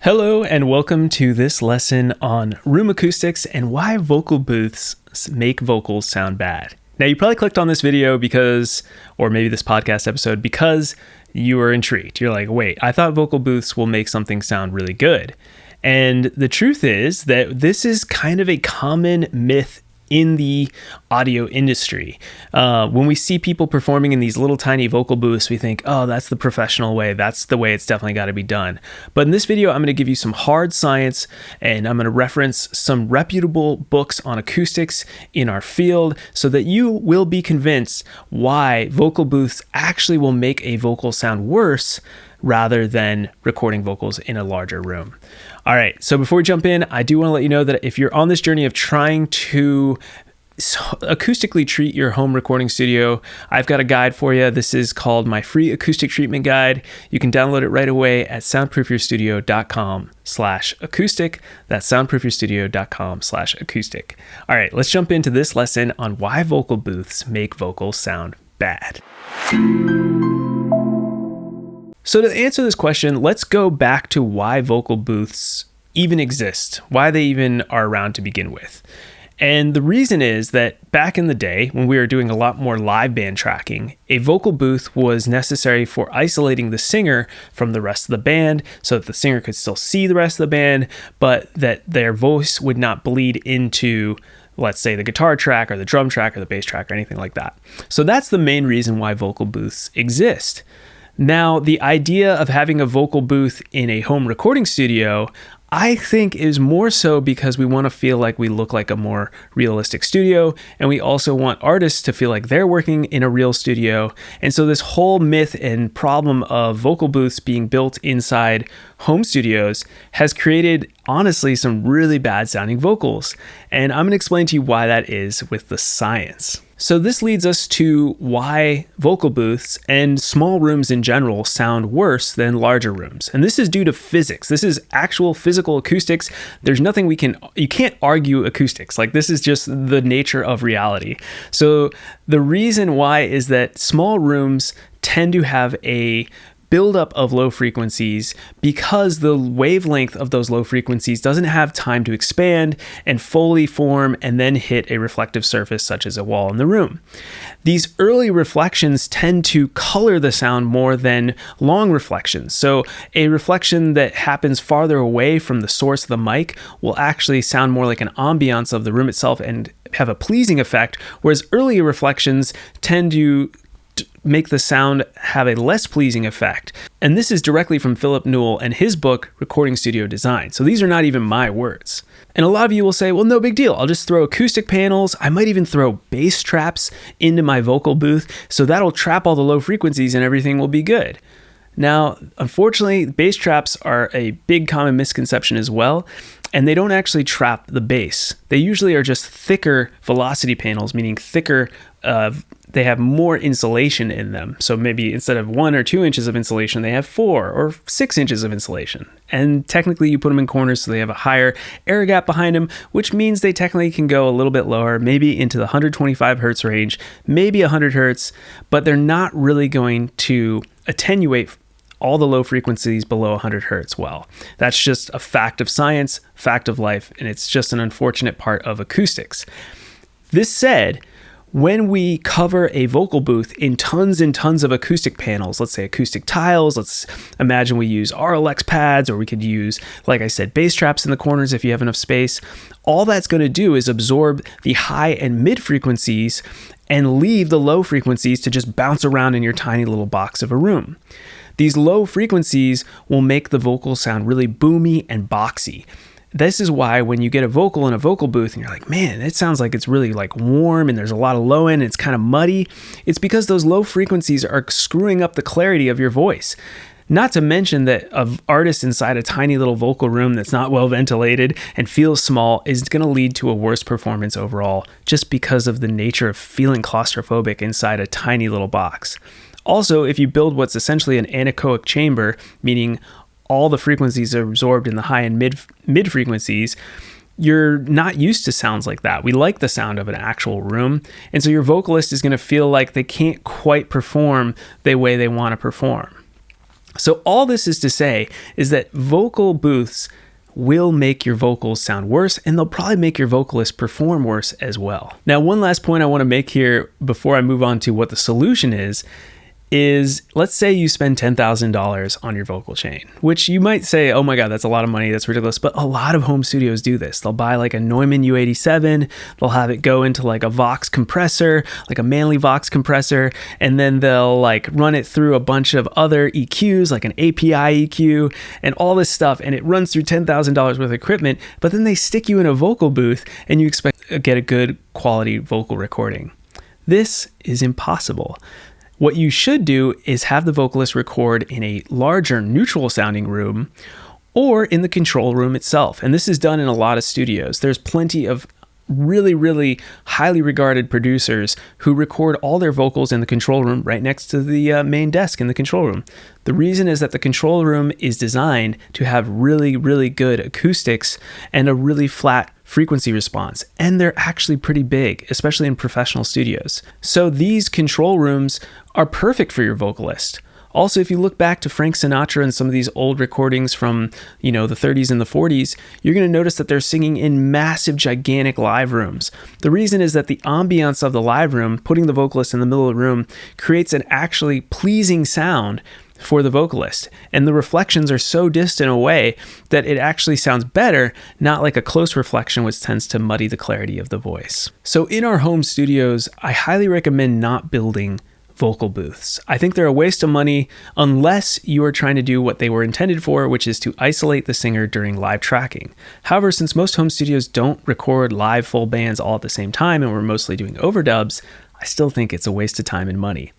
Hello and welcome to this lesson on room acoustics and why vocal booths make vocals sound bad. Now you probably clicked on this video because, or maybe this podcast episode, because you were intrigued. You're like, wait, I thought vocal booths will make something sound really good. And the truth is that this is kind of a common myth in the audio industry. When we see people performing in these little tiny vocal booths, we think, oh, that's the professional way. That's the way it's definitely got to be done. But in this video, I'm going to give you some hard science, and I'm going to reference some reputable books on acoustics in our field so that you will be convinced why vocal booths actually will make a vocal sound worse rather than recording vocals in a larger room. All right, so before we jump in, I do want to let you know that if you're on this journey of trying to acoustically treat your home recording studio, I've got a guide for you. This is called my free acoustic treatment guide. You can download it right away at soundproofyourstudio.com/acoustic. That's soundproofyourstudio.com/acoustic. All right, let's jump into this lesson on why vocal booths make vocals sound bad. So to answer this question, let's go back to why vocal booths even exist, why they even are around to begin with. And the reason is that back in the day, when we were doing a lot more live band tracking, a vocal booth was necessary for isolating the singer from the rest of the band so that the singer could still see the rest of the band, but that their voice would not bleed into, let's say, the guitar track or the drum track or the bass track or anything like that. So that's the main reason why vocal booths exist. Now, the idea of having a vocal booth in a home recording studio, I think, is more so because we want to feel like we look like a more realistic studio, and we also want artists to feel like they're working in a real studio. And so this whole myth and problem of vocal booths being built inside home studios has created, honestly, some really bad sounding vocals. And I'm going to explain to you why that is with the science. So this leads us to why vocal booths and small rooms in general sound worse than larger rooms. And this is due to physics. This is actual physical acoustics. There's nothing you can't argue acoustics. Like, this is just the nature of reality. So the reason why is that small rooms tend to have a buildup of low frequencies because the wavelength of those low frequencies doesn't have time to expand and fully form and then hit a reflective surface such as a wall in the room. These early reflections tend to color the sound more than long reflections. So a reflection that happens farther away from the source of the mic will actually sound more like an ambiance of the room itself and have a pleasing effect, whereas early reflections tend to make the sound have a less pleasing effect. And this is directly from Philip Newell and his book, Recording Studio Design. So these are not even my words. And a lot of you will say, well, no big deal. I'll just throw acoustic panels. I might even throw bass traps into my vocal booth. So that'll trap all the low frequencies and everything will be good. Now, unfortunately, bass traps are a big common misconception as well. And they don't actually trap the bass. They usually are just thicker velocity panels, meaning thicker, they have more insulation in them. So maybe instead of 1 or 2 inches of insulation, they have 4 or 6 inches of insulation. And technically you put them in corners so they have a higher air gap behind them, which means they technically can go a little bit lower, maybe into the 125 hertz range, maybe 100 hertz, but they're not really going to attenuate all the low frequencies below 100 hertz well. That's just a fact of science, fact of life, and it's just an unfortunate part of acoustics. This said, when we cover a vocal booth in tons and tons of acoustic panels, let's say acoustic tiles, let's imagine we use RLX pads, or we could use, like I said, bass traps in the corners if you have enough space, all that's going to do is absorb the high and mid frequencies and leave the low frequencies to just bounce around in your tiny little box of a room. These low frequencies will make the vocal sound really boomy and boxy. This is why when you get a vocal in a vocal booth and you're like, man, it sounds like it's really like warm and there's a lot of low end, it's kind of muddy. It's because those low frequencies are screwing up the clarity of your voice. Not to mention that an artist inside a tiny little vocal room that's not well ventilated and feels small is going to lead to a worse performance overall, just because of the nature of feeling claustrophobic inside a tiny little box. Also, if you build what's essentially an anechoic chamber, meaning all the frequencies are absorbed in the high and mid frequencies, you're not used to sounds like that. We like the sound of an actual room. And so your vocalist is going to feel like they can't quite perform the way they want to perform. So all this is to say is that vocal booths will make your vocals sound worse, and they'll probably make your vocalist perform worse as well. Now, one last point I want to make here before I move on to what the solution is let's say you spend $10,000 on your vocal chain, which you might say, oh my God, that's a lot of money, that's ridiculous. But a lot of home studios do this. They'll buy like a Neumann U87, they'll have it go into like a Vox compressor, like a Manley Vox compressor, and then they'll like run it through a bunch of other EQs, like an API EQ and all this stuff. And it runs through $10,000 worth of equipment, but then they stick you in a vocal booth and you expect to get a good quality vocal recording. This is impossible. What you should do is have the vocalist record in a larger neutral sounding room or in the control room itself. And this is done in a lot of studios. There's plenty of really highly regarded producers who record all their vocals in the control room right next to the main desk in the control room. The reason is that the control room is designed to have really good acoustics and a really flat frequency response, and they're actually pretty big, especially in professional studios. So these control rooms are perfect for your vocalist. Also, if you look back to Frank Sinatra and some of these old recordings from, the 30s and the 40s, you're going to notice that they're singing in massive, gigantic live rooms. The reason is that the ambiance of the live room, putting the vocalist in the middle of the room, creates an actually pleasing sound for the vocalist. And the reflections are so distant away that it actually sounds better, not like a close reflection, which tends to muddy the clarity of the voice. So in our home studios, I highly recommend not building vocal booths. I think they're a waste of money unless you are trying to do what they were intended for, which is to isolate the singer during live tracking. However, since most home studios don't record live full bands all at the same time and we're mostly doing overdubs, I still think it's a waste of time and money.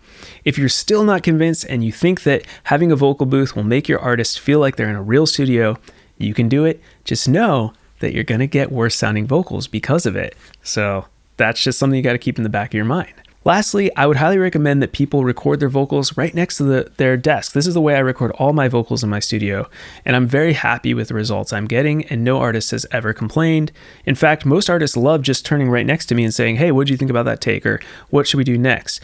If you're still not convinced and you think that having a vocal booth will make your artist feel like they're in a real studio, you can do it. Just know that you're going to get worse sounding vocals because of it. So that's just something you got to keep in the back of your mind. Lastly, I would highly recommend that people record their vocals right next to their desk. This is the way I record all my vocals in my studio, and I'm very happy with the results I'm getting, and no artist has ever complained. In fact, most artists love just turning right next to me and saying, hey, what do you think about that take? Or what should we do next?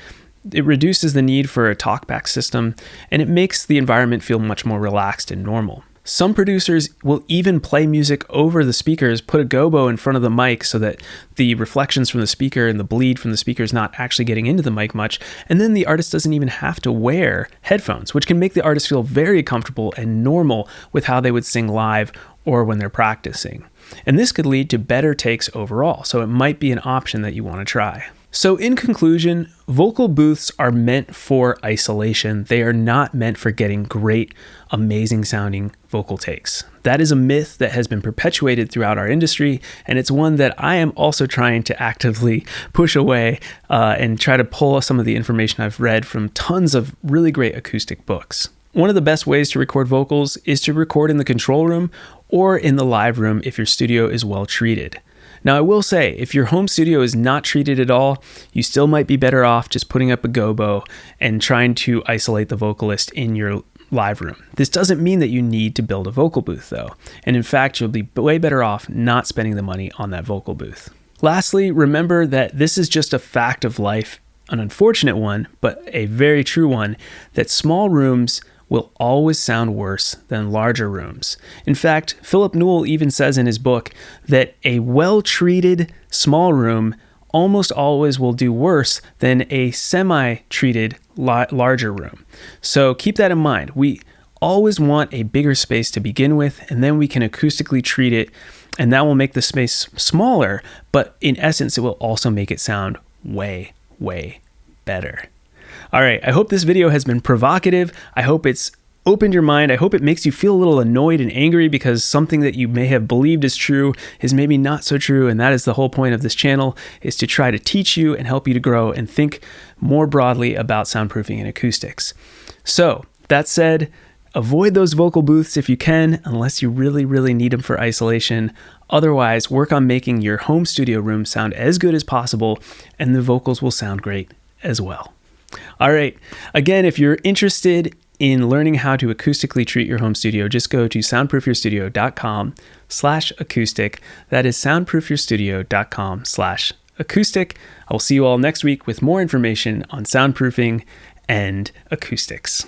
It reduces the need for a talkback system, and it makes the environment feel much more relaxed and normal. Some producers will even play music over the speakers, put a gobo in front of the mic so that the reflections from the speaker and the bleed from the speaker is not actually getting into the mic much. And then the artist doesn't even have to wear headphones, which can make the artist feel very comfortable and normal with how they would sing live or when they're practicing. And this could lead to better takes overall, so it might be an option that you want to try. So in conclusion, vocal booths are meant for isolation. They are not meant for getting great, amazing sounding vocal takes. That is a myth that has been perpetuated throughout our industry, and it's one that I am also trying to actively push away and try to pull some of the information I've read from tons of really great acoustic books. One of the best ways to record vocals is to record in the control room or in the live room if your studio is well treated. Now, I will say, if your home studio is not treated at all, you still might be better off just putting up a gobo and trying to isolate the vocalist in your live room. This doesn't mean that you need to build a vocal booth, though. And in fact, you'll be way better off not spending the money on that vocal booth. Lastly, remember that this is just a fact of life, an unfortunate one, but a very true one, that small rooms will always sound worse than larger rooms. In fact, Philip Newell even says in his book that a well-treated small room almost always will do worse than a semi-treated larger room. So keep that in mind. We always want a bigger space to begin with, and then we can acoustically treat it, and that will make the space smaller, but in essence, it will also make it sound way better. All right, I hope this video has been provocative. I hope it's opened your mind. I hope it makes you feel a little annoyed and angry because something that you may have believed is true is maybe not so true. And that is the whole point of this channel, is to try to teach you and help you to grow and think more broadly about soundproofing and acoustics. So that said, avoid those vocal booths if you can, unless you really need them for isolation. Otherwise, work on making your home studio room sound as good as possible, and the vocals will sound great as well. All right. Again, if you're interested in learning how to acoustically treat your home studio, just go to soundproofyourstudio.com/acoustic. That is soundproofyourstudio.com/acoustic. I will see you all next week with more information on soundproofing and acoustics.